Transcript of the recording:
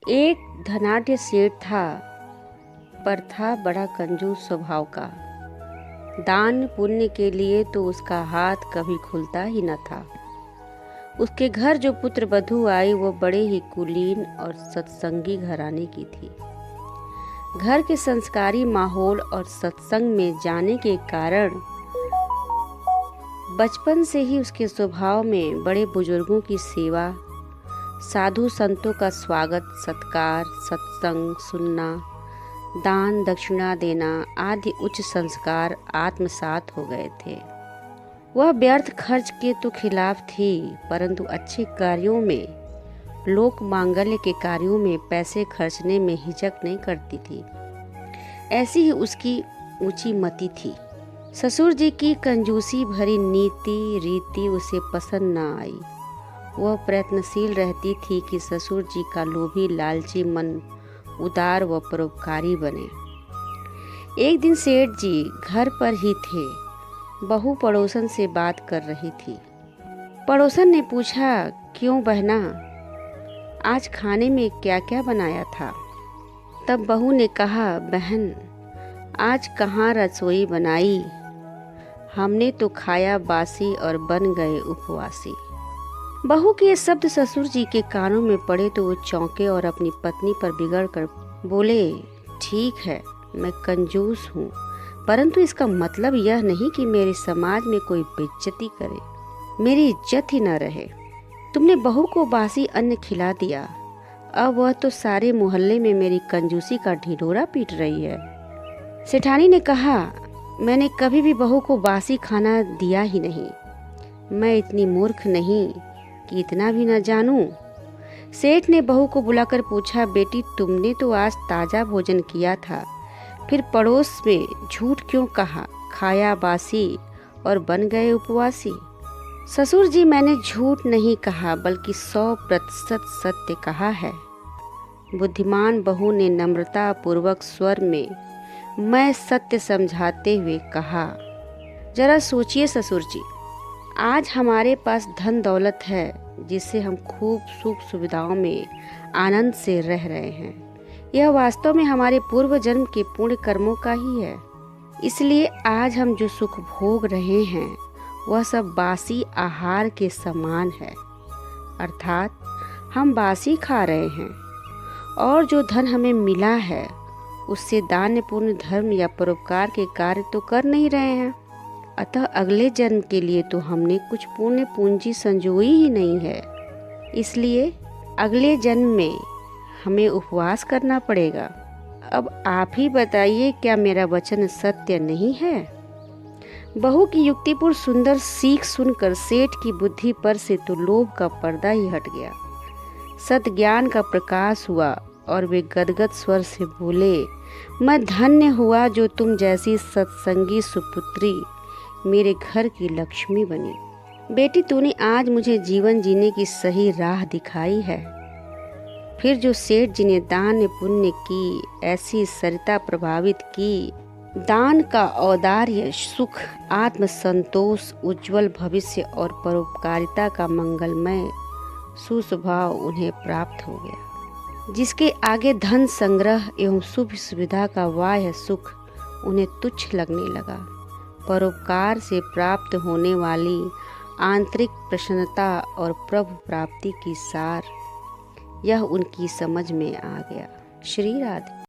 एक धनाढ्य सेठ था, पर था बड़ा कंजूस स्वभाव का। दान पुण्य के लिए तो उसका हाथ कभी खुलता ही न था। उसके घर जो पुत्र वधू आई वो बड़े ही कुलीन और सत्संगी घराने की थी। घर के संस्कारी माहौल और सत्संग में जाने के कारण बचपन से ही उसके स्वभाव में बड़े बुजुर्गों की सेवा, साधु संतों का स्वागत सत्कार, सत्संग सुनना, दान दक्षिणा देना आदि उच्च संस्कार आत्मसात हो गए थे। वह व्यर्थ खर्च के तो खिलाफ थी, परंतु अच्छे कार्यों में, लोक मांगल्य के कार्यों में पैसे खर्चने में हिचक नहीं करती थी। ऐसी ही उसकी ऊंची मति थी। ससुर जी की कंजूसी भरी नीति रीति उसे पसंद न आई। वह प्रयत्नशील रहती थी कि ससुर जी का लोभी लालची मन उदार व परोपकारी बने। एक दिन सेठ जी घर पर ही थे। बहू पड़ोसन से बात कर रही थी। पड़ोसन ने पूछा, क्यों बहना, आज खाने में क्या क्या बनाया था? तब बहू ने कहा, बहन आज कहाँ रसोई बनाई, हमने तो खाया बासी और बन गए उपवासी। बहू के ये शब्द ससुर जी के कानों में पड़े तो वो चौंके और अपनी पत्नी पर बिगड़ कर बोले, ठीक है मैं कंजूस हूँ, परंतु इसका मतलब यह नहीं कि मेरे समाज में कोई बेइज्जती करे, मेरी इज्जत ही न रहे। तुमने बहू को बासी अन्न खिला दिया, अब वह तो सारे मोहल्ले में मेरी कंजूसी का ढिढोरा पीट रही है। सेठानी ने कहा, मैंने कभी भी बहू को बासी खाना दिया ही नहीं। मैं इतनी मूर्ख नहीं कि इतना भी न जानूं। सेठ ने बहू को बुलाकर पूछा, बेटी तुमने तो आज ताज़ा भोजन किया था, फिर पड़ोस में झूठ क्यों कहा, खाया बासी और बन गए उपवासी? ससुर जी मैंने झूठ नहीं कहा बल्कि 100% सत्य कहा है। बुद्धिमान बहू ने नम्रता पूर्वक स्वर में मैं सत्य समझाते हुए कहा, जरा सोचिए ससुर जी, आज हमारे पास धन दौलत है जिससे हम खूब सुख सुविधाओं में आनंद से रह रहे हैं। यह वास्तव में हमारे पूर्व जन्म के पुण्य कर्मों का ही है। इसलिए आज हम जो सुख भोग रहे हैं वह सब बासी आहार के समान है, अर्थात हम बासी खा रहे हैं और जो धन हमें मिला है उससे दान पुण्य धर्म या परोपकार के कार्य तो कर नहीं रहे हैं। अतः अगले जन्म के लिए तो हमने कुछ पुण्य पूंजी संजोई ही नहीं है, इसलिए अगले जन्म में हमें उपवास करना पड़ेगा। अब आप ही बताइए, क्या मेरा वचन सत्य नहीं है? बहू की युक्तिपूर्ण सुंदर सीख सुनकर सेठ की बुद्धि पर से तो लोभ का पर्दा ही हट गया। सत ज्ञान का प्रकाश हुआ और वे गदगद स्वर से बोले, मैं धन्य हुआ जो तुम जैसी सत्संगी सुपुत्री मेरे घर की लक्ष्मी बनी। बेटी तूने आज मुझे जीवन जीने की सही राह दिखाई है। फिर जो सेठ जी ने दान पुण्य की ऐसी सरिता प्रभावित की, दान का औदार्य सुख आत्म संतोष उज्जवल भविष्य और परोपकारिता का मंगलमय सुस्वभाव उन्हें प्राप्त हो गया। जिसके आगे धन संग्रह एवं शुभ सुविधा का वाह्य सुख उन्हें तुच्छ लगने लगा। परोपकार से प्राप्त होने वाली आंतरिक प्रसन्नता और प्रभु प्राप्ति की सार यह उनकी समझ में आ गया। श्री राधे।